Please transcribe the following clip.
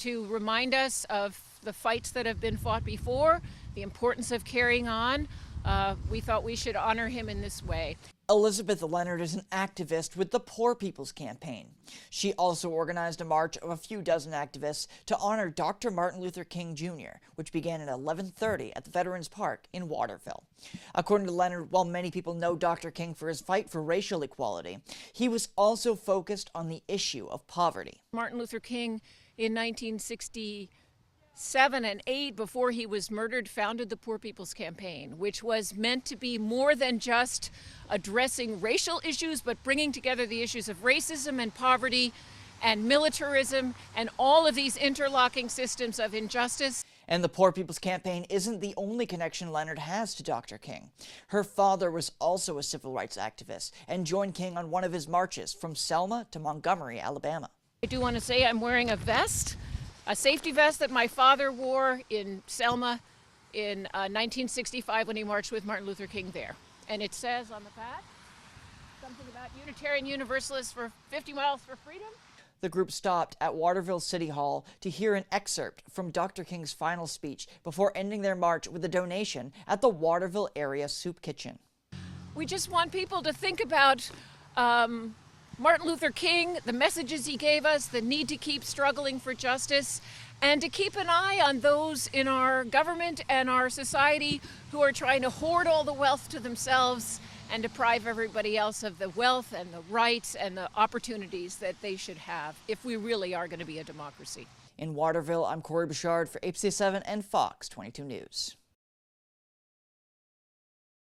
to remind us of the fights that have been fought before, the importance of carrying on. We thought we should honor him in this way. Elizabeth Leonard is an activist with the Poor People's Campaign. She also organized a march of a few dozen activists to honor Dr. Martin Luther King Jr., which began at 11:30 at the Veterans Park in Waterville. According to Leonard, while many people know Dr. King for his fight for racial equality, he was also focused on the issue of poverty. Martin Luther King in 1967 and 8, before he was murdered, founded the Poor People's Campaign, which was meant to be more than just addressing racial issues, but bringing together the issues of racism and poverty and militarism and all of these interlocking systems of injustice. And the Poor People's Campaign isn't the only connection Leonard has to Dr. King. Her father was also a civil rights activist and joined King on one of his marches from Selma to Montgomery, Alabama. I do want to say I'm wearing a vest, a safety vest that my father wore in Selma in 1965 when he marched with Martin Luther King there. And it says on the back something about Unitarian Universalists for 50 miles for freedom. The group stopped at Waterville City Hall to hear an excerpt from Dr. King's final speech before ending their march with a donation at the Waterville Area Soup Kitchen. We just want people to think about Martin Luther King, the messages he gave us, the need to keep struggling for justice, and to keep an eye on those in our government and our society who are trying to hoard all the wealth to themselves and deprive everybody else of the wealth and the rights and the opportunities that they should have if we really are going to be a democracy. In Waterville, I'm Corey Bouchard for APC7 and Fox 22 News.